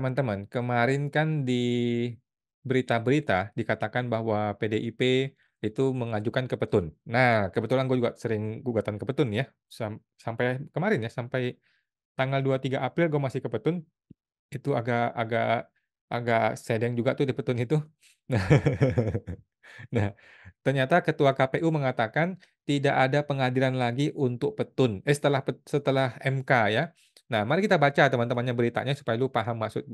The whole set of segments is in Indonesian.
Teman-teman, kemarin kan di berita-berita dikatakan bahwa PDIP itu mengajukan ke Petun. Nah, kebetulan gue juga sering gugatan ke Petun ya, sampai kemarin ya, sampai tanggal 23 April gue masih ke Petun. Itu agak agak agak sedeng juga tuh di Petun itu. Nah nah, ternyata ketua KPU mengatakan tidak ada pengadilan lagi untuk Petun, setelah MK ya. Nah, mari kita baca teman-temannya beritanya supaya lu paham maksud,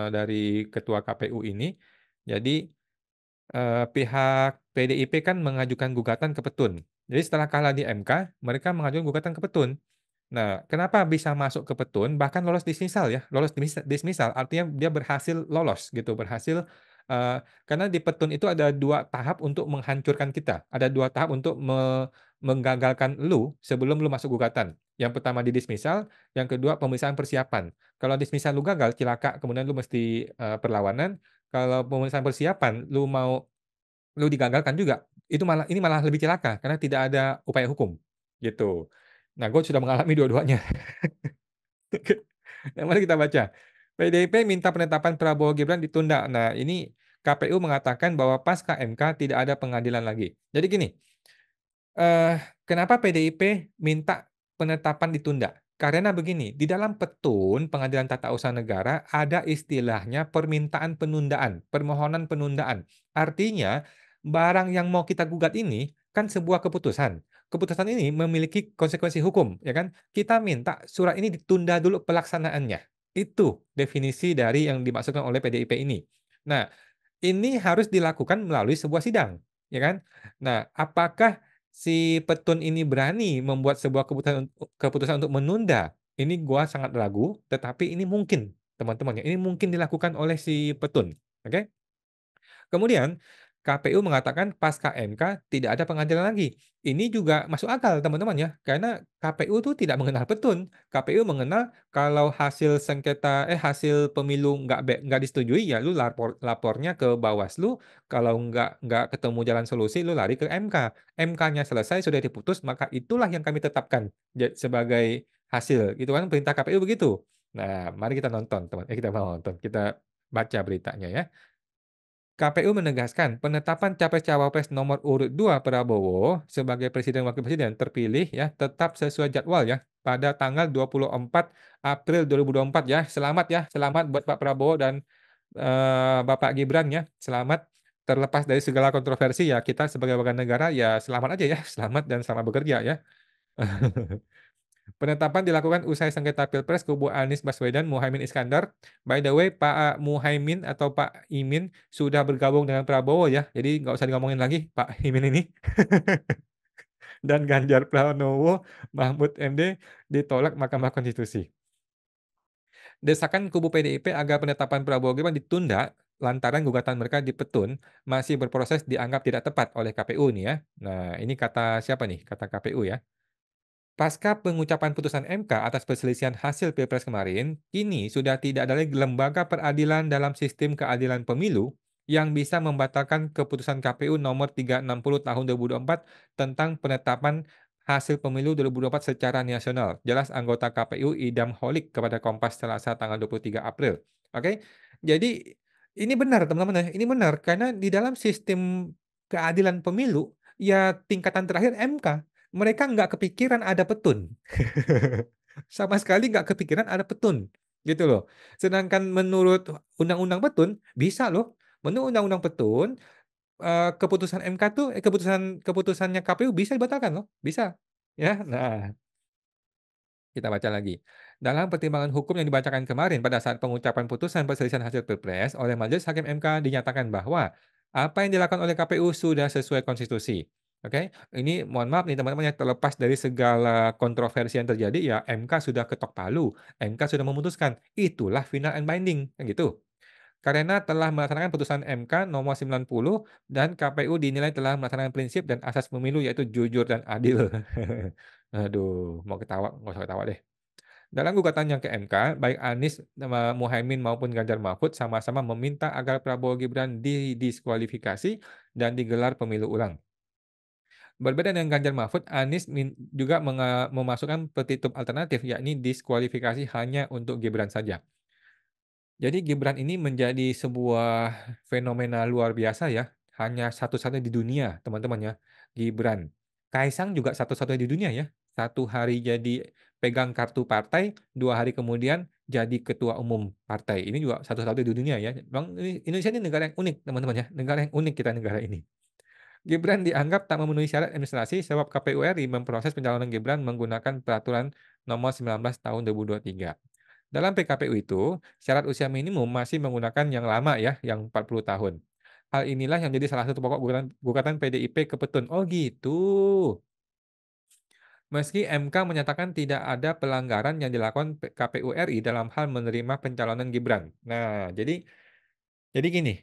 dari ketua KPU ini. Jadi, pihak PDIP kan mengajukan gugatan ke Petun. Jadi setelah kalah di MK, mereka mengajukan gugatan ke Petun. Nah, kenapa bisa masuk ke Petun, bahkan lolos dismisal ya, lolos dismisal, artinya dia berhasil lolos gitu, berhasil, karena di Petun itu ada 2 tahap untuk menghancurkan kita, ada 2 tahap untuk menggagalkan lu sebelum lu masuk gugatan. Yang pertama di dismisal, yang kedua pemeriksaan persiapan. Kalau dismisal lu gagal, cilaka, kemudian lu mesti, perlawanan, kalau pemeriksaan persiapan lu digagalkan juga, ini malah lebih celaka karena tidak ada upaya hukum, gitu. Nah, gue sudah mengalami dua-duanya. Nah, mari kita baca. PDIP minta penetapan Prabowo Gibran ditunda. Nah, ini KPU mengatakan bahwa pasca MK tidak ada pengadilan lagi. Jadi gini, kenapa PDIP minta penetapan ditunda? Karena begini, di dalam Petun Pengadilan Tata Usaha Negara ada istilahnya permintaan penundaan, permohonan penundaan. Artinya, barang yang mau kita gugat ini kan sebuah keputusan. Keputusan ini memiliki konsekuensi hukum, ya kan? Kita minta surat ini ditunda dulu pelaksanaannya. Itu definisi dari yang dimaksudkan oleh PDIP ini. Nah, ini harus dilakukan melalui sebuah sidang, ya kan? Nah, apakah si Petun ini berani membuat sebuah keputusan untuk menunda? Ini gua sangat ragu, tetapi ini mungkin, teman-teman ya, ini mungkin dilakukan oleh si Petun, oke? Kemudian KPU mengatakan pasca MK tidak ada pengadilan lagi. Ini juga masuk akal teman-teman ya, karena KPU tuh tidak mengenal Petun. KPU mengenal kalau hasil pemilu nggak disetujui ya lu lapornya ke Bawaslu, kalau nggak ketemu jalan solusi lu lari ke MK. MK-nya selesai sudah diputus, maka itulah yang kami tetapkan sebagai hasil. Gitu kan perintah KPU begitu. Nah, mari kita nonton teman. Kita mau nonton, kita baca beritanya ya. KPU menegaskan penetapan capres-cawapres nomor urut 2 Prabowo sebagai presiden wakil presiden terpilih ya tetap sesuai jadwal ya pada tanggal 24 April 2024 ya. Selamat buat Pak Prabowo dan Bapak Gibran ya. Selamat terlepas dari segala kontroversi ya kita sebagai warga negara ya selamat aja ya, selamat dan selamat bekerja ya. Penetapan dilakukan usai sengketa Pilpres kubu Anies Baswedan Muhaimin Iskandar. By the way, Pak Muhaimin atau Pak Imin sudah bergabung dengan Prabowo ya. Jadi nggak usah ngomongin lagi Pak Imin ini. Dan Ganjar Pranowo, Mahfud MD ditolak Mahkamah Konstitusi. Desakan kubu PDIP agar penetapan Prabowo Gibran ditunda lantaran gugatan mereka di Petun masih berproses dianggap tidak tepat oleh KPU nih ya. Nah, ini kata siapa nih? Kata KPU ya. Pasca pengucapan putusan MK atas perselisihan hasil Pilpres kemarin, kini sudah tidak ada lagi lembaga peradilan dalam sistem keadilan pemilu yang bisa membatalkan keputusan KPU nomor 360 tahun 2024 tentang penetapan hasil pemilu 2024 secara nasional. Jelas anggota KPU Idam Holik kepada Kompas Selasa tanggal 23 April. Oke. Jadi ini benar teman-teman ya. Ini benar karena di dalam sistem keadilan pemilu ya tingkatan terakhir MK. Mereka nggak kepikiran ada Petun. Sama sekali nggak kepikiran ada Petun, gitu loh. Sedangkan menurut Undang-Undang Petun, bisa loh. Menurut Undang-Undang Petun, keputusan MK tuh keputusannya KPU bisa dibatalkan loh, bisa. Ya, nah kita baca lagi. Dalam pertimbangan hukum yang dibacakan kemarin pada saat pengucapan putusan perselisihan hasil Pilpres oleh Majelis Hakim MK dinyatakan bahwa apa yang dilakukan oleh KPU sudah sesuai konstitusi. Oke, ini mohon maaf nih teman-teman ya terlepas dari segala kontroversi yang terjadi ya MK sudah ketok palu, MK sudah memutuskan itulah final and binding kan gitu. Karena telah melaksanakan putusan MK nomor 90 dan KPU dinilai telah melaksanakan prinsip dan asas pemilu yaitu jujur dan adil. Aduh, mau ketawa, nggak usah ketawa deh. Dalam gugatan yang ke MK, baik Anies, Muhaimin maupun Ganjar Mahfud sama-sama meminta agar Prabowo Gibran didiskualifikasi dan digelar pemilu ulang. Berbeda dengan Ganjar Mahfud, Anies juga memasukkan petitum alternatif yakni diskualifikasi hanya untuk Gibran saja. Jadi Gibran ini menjadi sebuah fenomena luar biasa ya, hanya satu-satunya di dunia teman-teman ya, Gibran. Kaisang juga satu-satunya di dunia ya, satu hari jadi pegang kartu partai, 2 hari kemudian jadi ketua umum partai. Ini juga satu-satunya di dunia ya. Memang ini Indonesia ini negara yang unik teman-teman ya, negara yang unik kita negara ini. Gibran dianggap tak memenuhi syarat administrasi sebab KPU RI memproses pencalonan Gibran menggunakan Peraturan Nomor 19 Tahun 2023. Dalam PKPU itu, syarat usia minimum masih menggunakan yang lama ya, yang 40 tahun. Hal inilah yang jadi salah satu pokok gugatan PDIP ke Petun. Oh gitu. Meski MK menyatakan tidak ada pelanggaran yang dilakukan KPU RI dalam hal menerima pencalonan Gibran. Nah, jadi gini,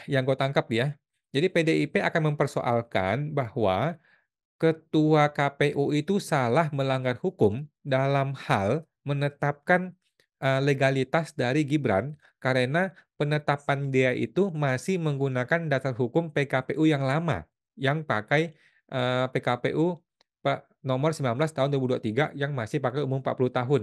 yang gue tangkap ya. Jadi PDIP akan mempersoalkan bahwa ketua KPU itu salah melanggar hukum dalam hal menetapkan, legalitas dari Gibran karena penetapan dia itu masih menggunakan dasar hukum PKPU yang lama, yang pakai, PKPU nomor 19 tahun 2023 yang masih pakai umur 40 tahun.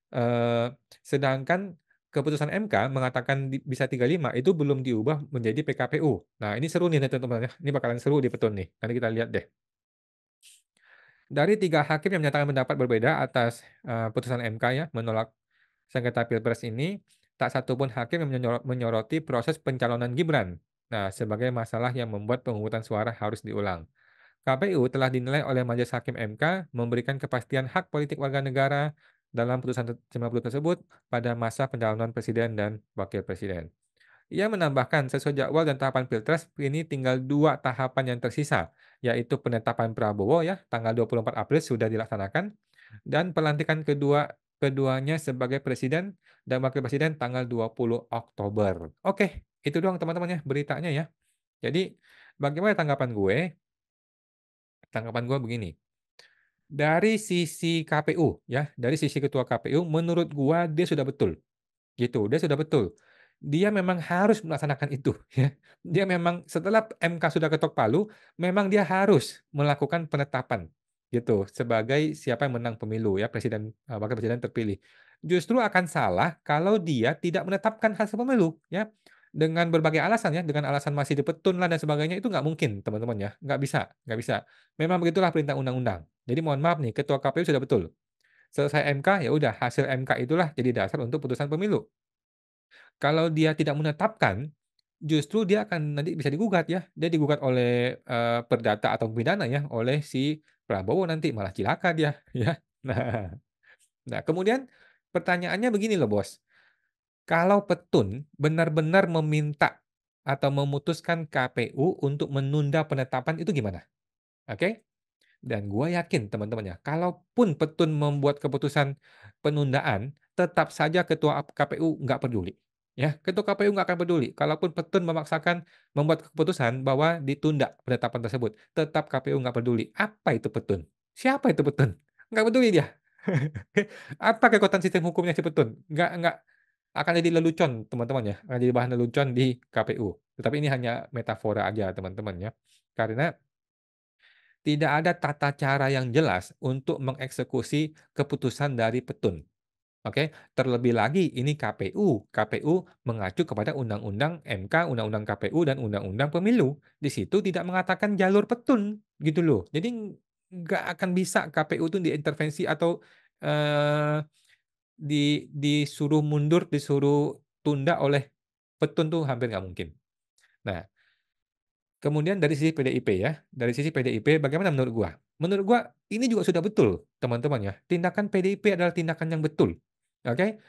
Eee, Sedangkan keputusan MK mengatakan bisa 35 itu belum diubah menjadi PKPU. Nah, ini seru nih teman-teman ya, ini bakalan seru di Petun nih, nanti kita lihat deh. Dari 3 hakim yang menyatakan pendapat berbeda atas, putusan MK ya, menolak sengketa Pilpres ini, tak satu pun hakim yang menyoroti proses pencalonan Gibran. Nah, sebagai masalah yang membuat pemungutan suara harus diulang. KPU telah dinilai oleh Majelis Hakim MK memberikan kepastian hak politik warga negara dalam putusan 90 tersebut pada masa pencalonan presiden dan wakil presiden. Ia menambahkan, sesuai jadwal dan tahapan Pilpres, ini tinggal 2 tahapan yang tersisa, yaitu penetapan Prabowo ya, tanggal 24 April sudah dilaksanakan, dan pelantikan keduanya sebagai presiden dan wakil presiden tanggal 20 Oktober. Oke, itu doang teman-teman ya beritanya ya. Jadi, bagaimana tanggapan gue? Tanggapan gue begini, dari sisi KPU ya, dari sisi ketua KPU, menurut gua dia sudah betul. Gitu, dia sudah betul. Dia memang harus melaksanakan itu, ya. Dia memang setelah MK sudah ketok palu, memang dia harus melakukan penetapan, gitu, sebagai siapa yang menang pemilu ya, presiden, wakil presiden terpilih. Justru akan salah kalau dia tidak menetapkan hasil pemilu, ya. Dengan berbagai alasan ya, dengan alasan masih dipetun lah dan sebagainya, itu nggak mungkin teman-teman ya, nggak bisa. Memang begitulah perintah undang-undang. Jadi mohon maaf nih, ketua KPU sudah betul. Selesai MK, ya udah hasil MK itulah jadi dasar untuk putusan pemilu. Kalau dia tidak menetapkan, justru dia akan nanti bisa digugat ya. Dia digugat oleh, perdata atau pidana ya, oleh si Prabowo nanti, malah cilaka dia, ya. Nah nah kemudian pertanyaannya begini loh Bos, kalau Petun benar-benar meminta atau memutuskan KPU untuk menunda penetapan itu gimana? Oke? Dan gue yakin teman-teman ya, kalaupun Petun membuat keputusan penundaan, tetap saja ketua KPU nggak peduli. Ya, ketua KPU nggak akan peduli. Kalaupun Petun memaksakan membuat keputusan bahwa ditunda penetapan tersebut, tetap KPU nggak peduli. Apa itu Petun? Siapa itu Petun? Nggak peduli dia. Apa kekuatan sistem hukumnya si Petun? Nggak akan jadi lelucon teman-teman ya, akan jadi bahan lelucon di KPU. Tetapi ini hanya metafora aja teman-teman ya. Karena tidak ada tata cara yang jelas untuk mengeksekusi keputusan dari Petun. Oke, terlebih lagi ini KPU. KPU mengacu kepada Undang-Undang MK, Undang-Undang KPU dan Undang-Undang Pemilu. Di situ tidak mengatakan jalur Petun, gitu loh. Jadi nggak akan bisa KPU itu diintervensi atau eh, disuruh mundur, disuruh tunda oleh Petun tuh hampir nggak mungkin. Nah, kemudian dari sisi PDIP ya, dari sisi PDIP bagaimana menurut gua? Menurut gua ini juga sudah betul, teman-teman ya. Tindakan PDIP adalah tindakan yang betul. Oke?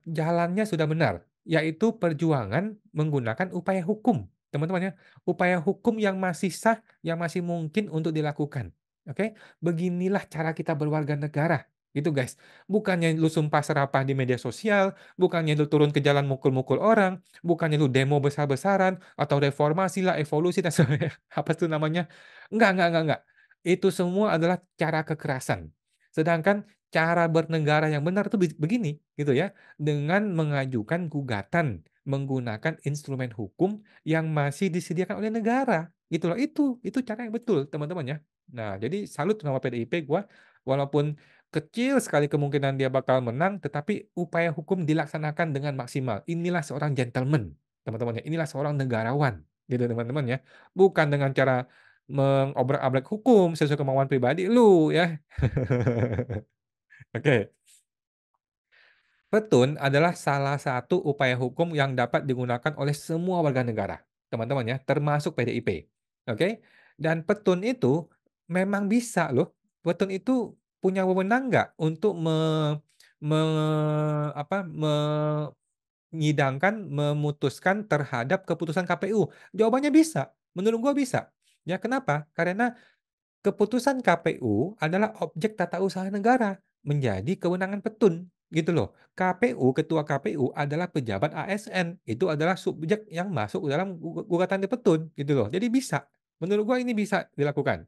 Jalannya sudah benar, yaitu perjuangan menggunakan upaya hukum, teman-teman ya. Upaya hukum yang masih sah, yang masih mungkin untuk dilakukan. Oke? Beginilah cara kita berwarga negara, gitu guys. Bukannya lu sumpah serapah di media sosial, bukannya lu turun ke jalan mukul-mukul orang, bukannya lu demo besar-besaran atau reformasi lah, evolusi dan sebagainya, apa tuh namanya? Enggak. Itu semua adalah cara kekerasan. Sedangkan cara bernegara yang benar tuh begini, gitu ya, dengan mengajukan gugatan menggunakan instrumen hukum yang masih disediakan oleh negara, gitu loh. Itu cara yang betul, teman-teman ya. Nah, jadi salut sama PDIP gua, walaupun Kecil sekali kemungkinan dia bakal menang, tetapi upaya hukum dilaksanakan dengan maksimal. Inilah seorang gentleman, teman-teman ya. Inilah seorang negarawan, gitu teman-teman ya. Bukan dengan cara mengobrak-abrik hukum sesuai kemauan pribadi lu ya. Oke. Petun adalah salah satu upaya hukum yang dapat digunakan oleh semua warga negara, teman-teman ya, termasuk PDIP. Oke? Dan petun itu memang bisa loh. Petun itu punya wewenang nggak untuk me apa, menyidangkan, memutuskan terhadap keputusan KPU? Jawabannya bisa, menurut gua bisa. Ya kenapa? Karena keputusan KPU adalah objek tata usaha negara, menjadi kewenangan petun, gitu loh. Ketua KPU adalah pejabat ASN, itu adalah subjek yang masuk dalam gugatan di petun, gitu loh. Jadi bisa, menurut gua ini bisa dilakukan.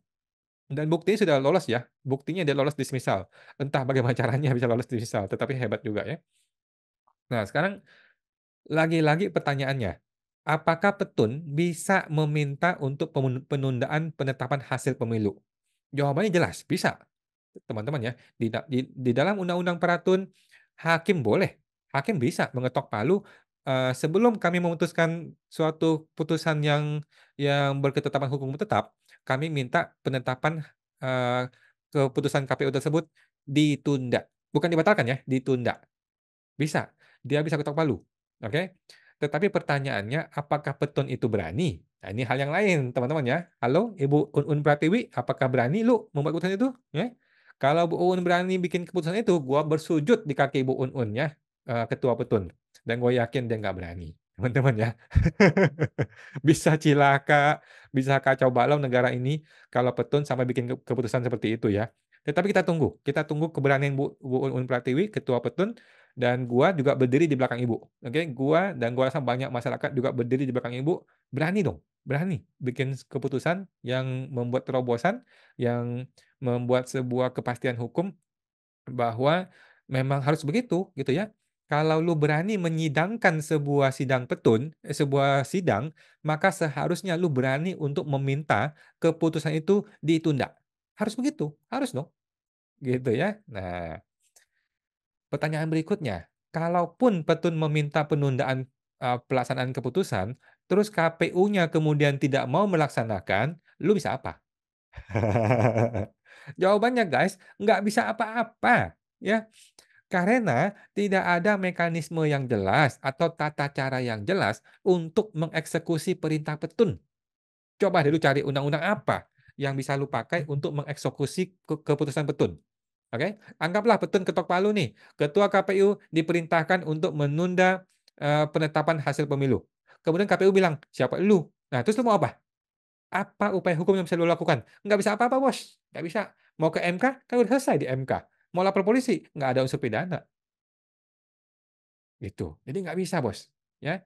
Dan buktinya sudah lolos ya, buktinya dia lolos dismisal. Entah bagaimana caranya bisa lolos dismisal, tetapi hebat juga ya. Nah, sekarang lagi-lagi pertanyaannya, apakah petun bisa meminta untuk penundaan penetapan hasil pemilu? Jawabannya jelas, bisa. Teman-teman ya, di dalam Undang-Undang Peratun, hakim bisa mengetok palu, sebelum kami memutuskan suatu putusan yang berketetapan hukum tetap, kami minta penetapan, eee, keputusan KPU tersebut ditunda, bukan dibatalkan ya, ditunda. Bisa, dia bisa ketok palu, oke? Tetapi pertanyaannya, apakah petun itu berani? Nah, ini hal yang lain, teman-teman ya. Halo, Ibu Un Pratiwi, apakah berani lu membuat keputusan itu? Ya. Kalau Bu Un berani bikin keputusan itu, gua bersujud di kaki Bu Un ya, ketua petun. Dan gue yakin dia nggak berani, teman-teman ya. Bisa cilaka, bisa kacau balau negara ini kalau petun sampai bikin keputusan seperti itu ya. Tetapi kita tunggu keberanian Bu Un Pratiwi, ketua petun, dan gua juga berdiri di belakang Ibu, oke? Gua rasa banyak masyarakat juga berdiri di belakang Ibu, berani dong, berani bikin keputusan yang membuat terobosan, yang membuat sebuah kepastian hukum bahwa memang harus begitu, gitu ya. Kalau lu berani menyidangkan sebuah sidang, maka seharusnya lu berani untuk meminta keputusan itu ditunda. Harus begitu, harus dong, gitu ya. Nah, pertanyaan berikutnya, kalaupun petun meminta penundaan, pelaksanaan keputusan, terus KPU-nya kemudian tidak mau melaksanakan, lu bisa apa? Jawabannya guys, nggak bisa apa-apa, ya. Karena tidak ada mekanisme yang jelas atau tata cara yang jelas untuk mengeksekusi perintah petun. Coba deh lu cari undang-undang apa yang bisa lu pakai untuk mengeksekusi keputusan petun. Oke, anggaplah petun ketok palu nih, ketua KPU diperintahkan untuk menunda, penetapan hasil pemilu. Kemudian KPU bilang, "Siapa elu?" Nah, terus lu mau apa? Apa upaya hukum yang bisa lu lakukan? Nggak bisa apa-apa Bos, nggak bisa. Mau ke MK, kan udah selesai di MK. Mau lapor polisi, nggak ada unsur pidana, gitu. Jadi nggak bisa Bos, ya.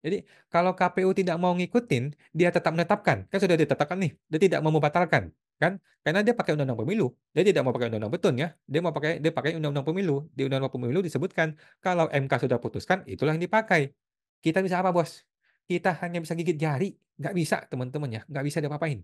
Jadi kalau KPU tidak mau ngikutin, dia tetap menetapkan, kan sudah ditetapkan nih, dia tidak mau membatalkan, kan? Karena dia pakai undang-undang pemilu, dia tidak mau pakai undang-undang petun ya, dia pakai undang-undang pemilu. Di undang-undang pemilu disebutkan, kalau MK sudah putuskan, itulah yang dipakai. Kita bisa apa Bos? Kita hanya bisa gigit jari, nggak bisa teman-teman ya, nggak bisa diapa-apain,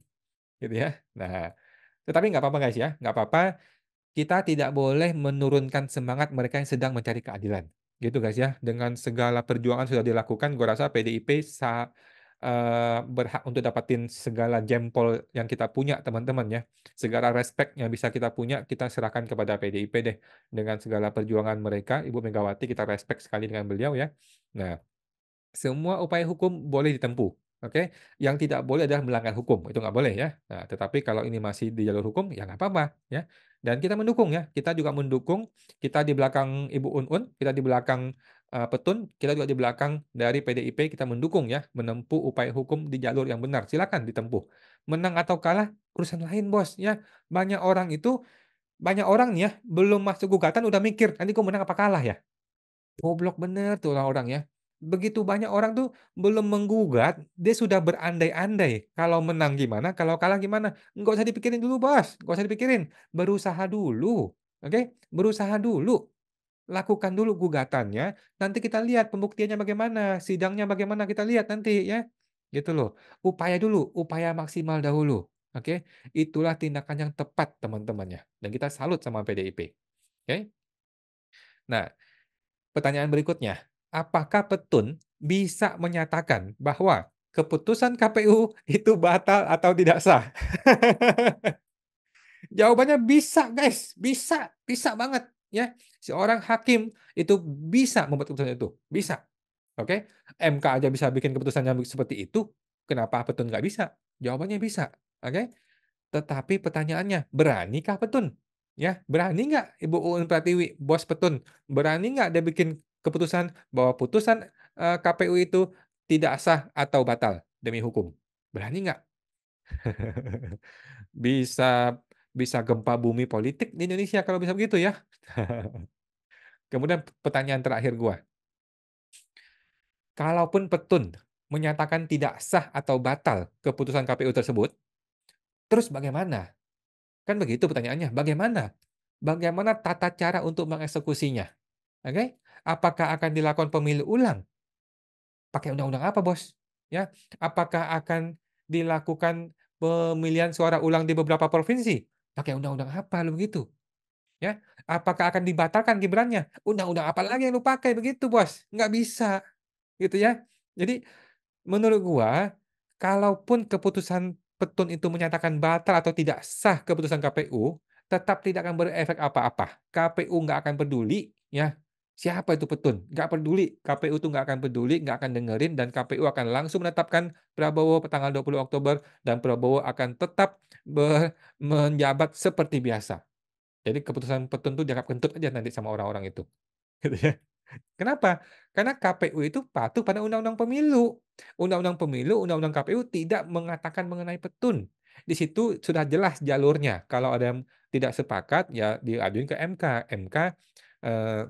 gitu ya. Nah, tetapi nggak apa-apa guys ya, nggak apa-apa. Kita tidak boleh menurunkan semangat mereka yang sedang mencari keadilan. Gitu guys ya. Dengan segala perjuangan sudah dilakukan, gue rasa PDIP berhak untuk dapatin segala jempol yang kita punya teman-teman ya. Segala respect yang bisa kita punya, kita serahkan kepada PDIP deh. Dengan segala perjuangan mereka, Ibu Megawati kita respect sekali dengan beliau ya. Nah, semua upaya hukum boleh ditempuh, oke? Yang tidak boleh adalah melanggar hukum, itu nggak boleh ya. Nah, tetapi kalau ini masih di jalur hukum, ya nggak apa-apa ya. Dan kita mendukung ya, kita juga mendukung, kita di belakang Ibu kita di belakang, Petun, kita juga di belakang dari PDIP, kita mendukung ya, menempuh upaya hukum di jalur yang benar, silakan ditempuh. Menang atau kalah urusan lain Bos, ya. Banyak orang nih ya, belum masuk gugatan udah mikir, "Nanti gue menang apa kalah ya?" Goblok bener tuh orang-orang ya. Begitu banyak orang tuh belum menggugat, dia sudah berandai-andai, kalau menang gimana, kalau kalah gimana. Nggak usah dipikirin dulu Bos, nggak usah dipikirin. Berusaha dulu, oke? Berusaha dulu. Lakukan dulu gugatannya, nanti kita lihat pembuktiannya bagaimana, sidangnya bagaimana, kita lihat nanti ya. Gitu loh. Upaya dulu, upaya maksimal dahulu. Oke, itulah tindakan yang tepat teman-teman ya, dan kita salut sama PDIP. Oke. Nah, pertanyaan berikutnya, apakah Petun bisa menyatakan bahwa keputusan KPU itu batal atau tidak sah? Jawabannya bisa guys, bisa banget ya. Seorang hakim itu bisa membuat keputusan itu, bisa. Oke, MK aja bisa bikin keputusan yang seperti itu, kenapa Petun nggak bisa? Jawabannya bisa, oke. Tetapi pertanyaannya, beranikah Petun? Ya, berani nggak Ibu Uun Pratiwi, bos Petun, berani nggak dia bikin keputusan bahwa putusan KPU itu tidak sah atau batal demi hukum? Berani nggak? Bisa bisa gempa bumi politik di Indonesia kalau bisa begitu ya. Kemudian pertanyaan terakhir gua, kalaupun Petun menyatakan tidak sah atau batal keputusan KPU tersebut, terus bagaimana? Kan begitu pertanyaannya, bagaimana? Bagaimana tata cara untuk mengeksekusinya? Oke? Apakah akan dilakukan pemilu ulang? Pakai undang-undang apa, Bos? Ya, apakah akan dilakukan pemilihan suara ulang di beberapa provinsi? Pakai undang-undang apa lu begitu? Ya, apakah akan dibatalkan Gibrannya? Undang-undang apa lagi yang lu pakai begitu, Bos? Nggak bisa, gitu ya. Jadi menurut gua, kalaupun keputusan Petun itu menyatakan batal atau tidak sah keputusan KPU, tetap tidak akan berefek apa-apa. KPU nggak akan peduli, ya. Siapa itu Petun? Nggak peduli. KPU tuh nggak akan peduli, nggak akan dengerin, dan KPU akan langsung menetapkan Prabowo tanggal 20 Oktober, dan Prabowo akan tetap menjabat seperti biasa. Jadi keputusan Petun tuh dianggap kentut aja nanti sama orang-orang itu. Gitu ya. Kenapa? Karena KPU itu patuh pada undang-undang pemilu. Undang-undang pemilu, undang-undang KPU tidak mengatakan mengenai petun. Di situ sudah jelas jalurnya. Kalau ada yang tidak sepakat, ya diaduin ke MK. MK eh,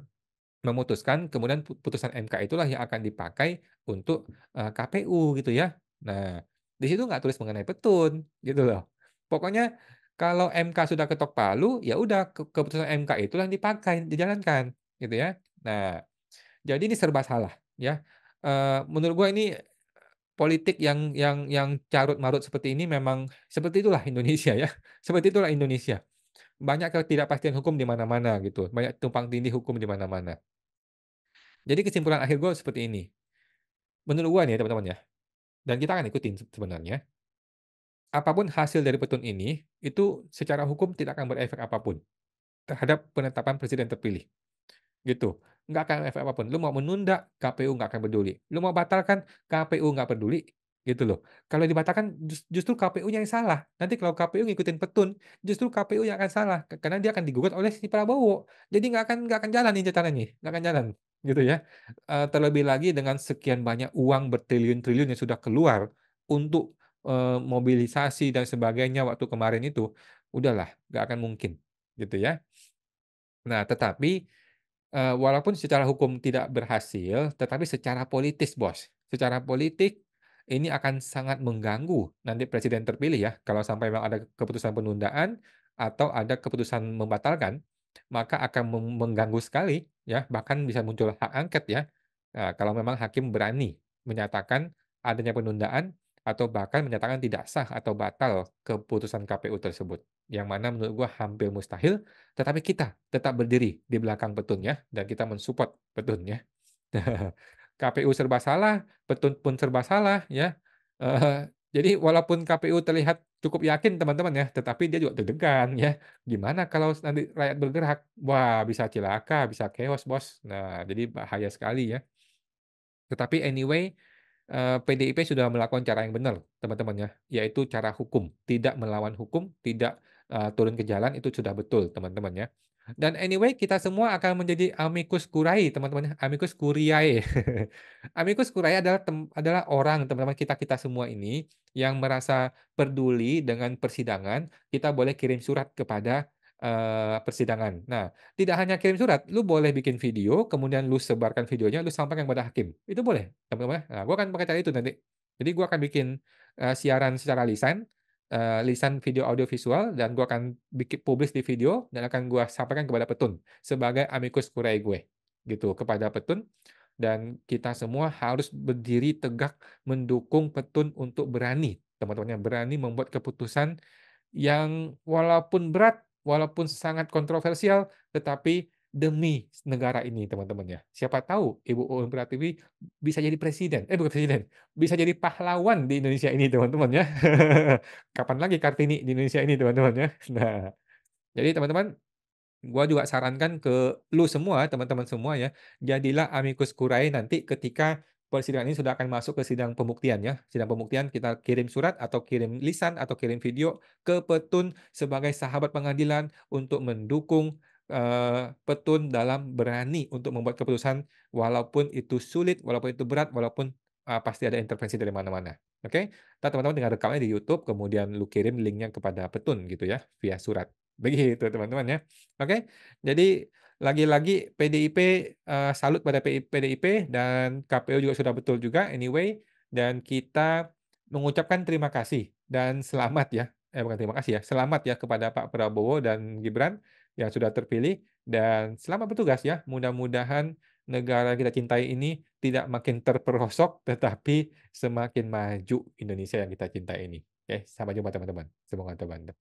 memutuskan, kemudian putusan MK itulah yang akan dipakai untuk KPU gitu ya. Nah, di situ nggak tulis mengenai petun gitu loh. Pokoknya kalau MK sudah ketok palu, ya udah keputusan MK itulah yang dipakai, dijalankan gitu ya. Nah, jadi ini serba salah ya. Menurut gua ini politik yang carut marut seperti ini memang seperti itulah Indonesia ya. Seperti itulah Indonesia. Banyak ketidakpastian hukum di mana-mana gitu, banyak tumpang tindih hukum di mana-mana. Jadi kesimpulan akhir gue seperti ini. Menurut gue nih ya teman-teman ya, dan kita akan ikutin sebenarnya, apapun hasil dari petun ini, itu secara hukum tidak akan berefek apapun terhadap penetapan presiden terpilih. Gitu. Nggak akan efek apapun. Lu mau menunda, KPU nggak akan peduli. Lu mau batalkan, KPU nggak peduli. Gitu loh. Kalau dibatalkan, justru KPU-nya yang salah. Nanti kalau KPU ngikutin petun, justru KPU yang akan salah. Karena dia akan digugat oleh si Prabowo. Jadi nggak akan jalan nih caranya nih. Nggak akan jalan. Gitu ya. Terlebih lagi dengan sekian banyak uang bertriliun-triliun yang sudah keluar untuk mobilisasi dan sebagainya waktu kemarin itu, udahlah, nggak akan mungkin. Gitu ya. Nah, tetapi walaupun secara hukum tidak berhasil, tetapi secara politis, Bos. Secara politik, ini akan sangat mengganggu nanti presiden terpilih ya. Kalau sampai memang ada keputusan penundaan atau ada keputusan membatalkan, maka akan mengganggu sekali ya, bahkan bisa muncul hak angket ya. Nah, kalau memang hakim berani menyatakan adanya penundaan atau bahkan menyatakan tidak sah atau batal keputusan KPU tersebut. Yang mana menurut gua hampir mustahil, tetapi kita tetap berdiri di belakang Petun ya, dan kita mensupport Petun ya. KPU serba salah, Petun pun serba salah ya. Jadi walaupun KPU terlihat cukup yakin teman-teman ya, tetapi dia juga deg-degan ya. Gimana kalau nanti rakyat bergerak? Wah, bisa cilaka, bisa chaos, Bos. Nah, jadi bahaya sekali ya. Tetapi anyway, PDIP sudah melakukan cara yang benar, teman-teman ya, yaitu cara hukum, tidak melawan hukum, tidak turun ke jalan, itu sudah betul, teman-teman ya. Dan anyway, kita semua akan menjadi amicus curiae, teman-teman ya, amicus curiae. Amicus curiae adalah orang, teman-teman kita-kita semua ini yang merasa peduli dengan persidangan, kita boleh kirim surat kepada persidangan. Nah, tidak hanya kirim surat, lu boleh bikin video, kemudian lu sebarkan videonya, lu sampaikan kepada hakim. Itu boleh, teman-teman ya. Nah, gua akan pakai cara itu nanti. Jadi gua akan bikin, siaran secara lisan, lisan video audio visual, dan gua akan bikin publish di video, dan akan gua sampaikan kepada Petun, sebagai amicus curiae gue, gitu, kepada Petun, dan kita semua harus berdiri tegak mendukung Petun untuk berani teman-teman, berani membuat keputusan yang walaupun berat, walaupun sangat kontroversial, tetapi demi negara ini, teman-teman ya. Siapa tahu Ibu Uun Pratiwi bisa jadi presiden, bukan presiden, bisa jadi pahlawan di Indonesia ini, teman-teman ya. Kapan lagi Kartini di Indonesia ini, teman-teman ya. Nah, jadi teman-teman, gua juga sarankan ke lu semua, teman-teman semua ya, jadilah amicus curiae nanti ketika persidangan ini sudah akan masuk ke sidang pembuktian ya. Sidang pembuktian kita kirim surat atau kirim lisan atau kirim video ke Petun sebagai sahabat pengadilan untuk mendukung Petun dalam berani untuk membuat keputusan walaupun itu sulit, walaupun itu berat, walaupun pasti ada intervensi dari mana-mana. Oke? Entar teman-teman tinggal rekamnya di YouTube, kemudian lu kirim linknya kepada Petun gitu ya, via surat. Begitu teman-teman ya. Oke, jadi lagi-lagi PDIP, salut pada PDIP dan KPU juga sudah betul juga anyway, dan kita mengucapkan terima kasih dan selamat ya, bukan terima kasih ya, selamat ya kepada Pak Prabowo dan Gibran yang sudah terpilih dan selamat bertugas ya. Mudah-mudahan negara yang kita cintai ini tidak makin terperosok, tetapi semakin maju Indonesia yang kita cintai ini. Oke, sampai jumpa teman-teman. Semoga terbantu.